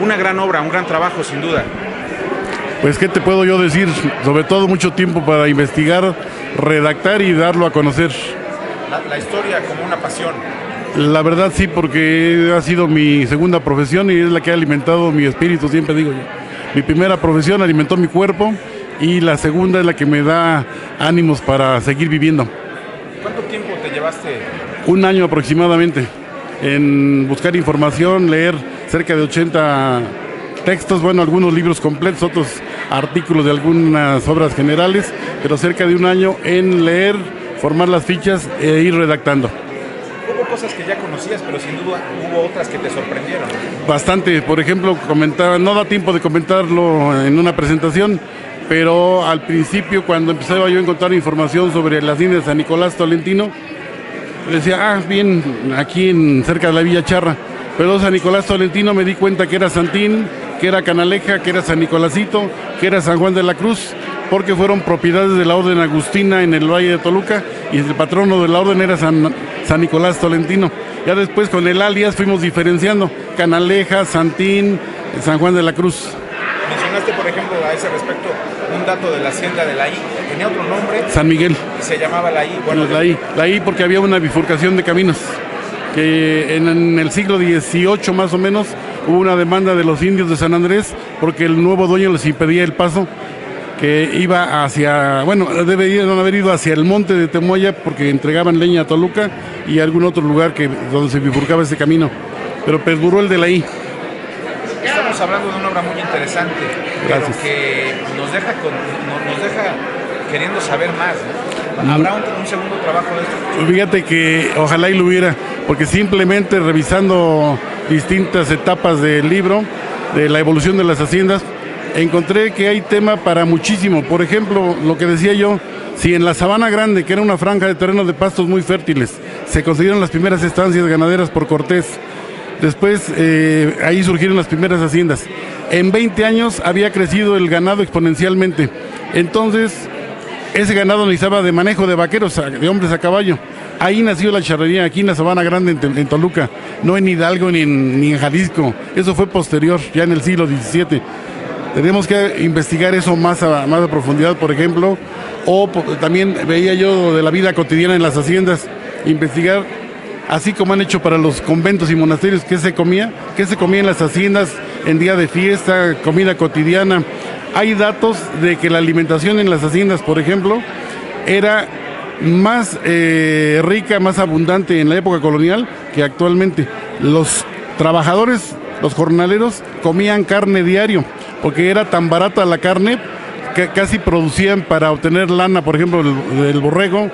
una gran obra, un gran trabajo sin duda. Pues, ¿qué te puedo yo decir? Sobre todo mucho tiempo para investigar, redactar y darlo a conocer. La historia como una pasión. La verdad sí, porque ha sido mi segunda profesión y es la que ha alimentado mi espíritu, siempre digo yo. Mi primera profesión alimentó mi cuerpo y la segunda es la que me da ánimos para seguir viviendo. ¿Cuánto tiempo te llevaste? Un año aproximadamente en buscar información, leer cerca de 80 textos, bueno, algunos libros completos, otros artículos de algunas obras generales, pero cerca de un año en leer, formar las fichas e ir redactando. Hubo cosas que ya conocías, pero sin duda hubo otras que te sorprendieron. Bastante, por ejemplo, comentaba, no da tiempo de comentarlo en una presentación, pero al principio cuando empezaba yo a encontrar información sobre las líneas de San Nicolás Tolentino, decía, bien, aquí cerca de la Villa Charra, pero San Nicolás Tolentino me di cuenta que era Santín, que era Canaleja, que era San Nicolásito, que era San Juan de la Cruz, porque fueron propiedades de la Orden Agustina en el Valle de Toluca y el patrono de la orden era San Nicolás Tolentino. Ya después con el alias fuimos diferenciando, Canaleja, Santín, San Juan de la Cruz. Mencionaste, por ejemplo, a ese respecto, un dato de la hacienda de la I, tenía otro nombre. San Miguel. Y se llamaba la I. Bueno, la I porque había una bifurcación de caminos, que en el siglo XVIII más o menos hubo una demanda de los indios de San Andrés porque el nuevo dueño les impedía el paso, que iba hacia, bueno, deberían haber ido hacia el monte de Temoya porque entregaban leña a Toluca y a algún otro lugar donde se bifurcaba ese camino, pero perduró el de la I. Estamos hablando de una obra muy interesante, pero que nos deja queriendo saber más, ¿no? ¿Habrá un segundo trabajo de esto? Fíjate que ojalá y lo hubiera, porque simplemente revisando distintas etapas del libro, de la evolución de las haciendas, encontré que hay tema para muchísimo. Por ejemplo, lo que decía yo, si en la Sabana Grande, que era una franja de terrenos de pastos muy fértiles, se consiguieron las primeras estancias ganaderas por Cortés, después ahí surgieron las primeras haciendas. En 20 años había crecido el ganado exponencialmente. Entonces, ese ganado necesitaba de manejo de vaqueros, de hombres a caballo. Ahí nació la charrería, aquí en la Sabana Grande, en Toluca, no en Hidalgo ni en Jalisco. Eso fue posterior, ya en el siglo XVII. Tenemos que investigar eso más a profundidad, por ejemplo, o también veía yo de la vida cotidiana en las haciendas, investigar, así como han hecho para los conventos y monasterios, qué se comía en las haciendas en día de fiesta, comida cotidiana. Hay datos de que la alimentación en las haciendas, por ejemplo, era más rica, más abundante en la época colonial que actualmente. Los trabajadores, los jornaleros, comían carne diario, porque era tan barata la carne que casi producían para obtener lana, por ejemplo, del borrego,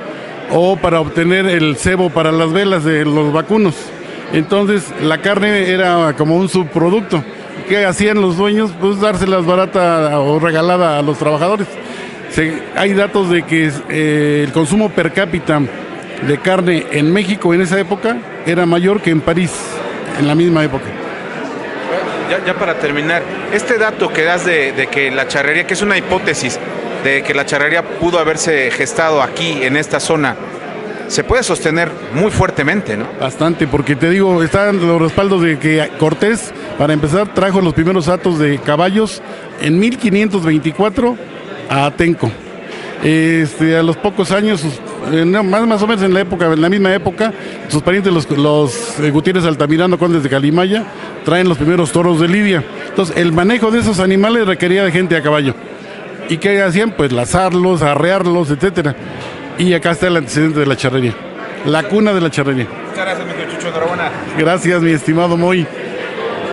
o para obtener el cebo para las velas de los vacunos. Entonces, la carne era como un subproducto. ¿Qué hacían los dueños? Pues dárselas barata o regalada a los trabajadores. Hay datos de que el consumo per cápita de carne en México en esa época era mayor que en París, en la misma época. Ya para terminar, este dato que das de que la charrería, que es una hipótesis, de que la charrería pudo haberse gestado aquí, en esta zona, se puede sostener muy fuertemente, ¿no? Bastante, porque te digo, están los respaldos de que Cortés, para empezar, trajo los primeros hatos de caballos en 1524 a Atenco. A los pocos años, más o menos en la misma época, sus parientes, los Gutiérrez Altamirano, condes de Calimaya, traen los primeros toros de Lidia. Entonces, el manejo de esos animales requería de gente a caballo. ¿Y qué hacían? Pues lazarlos, arrearlos, etcétera. Y acá está el antecedente de la charrería, la cuna de la charrería. Muchas gracias, mi Chucho, enhorabuena. Gracias, mi estimado Moy.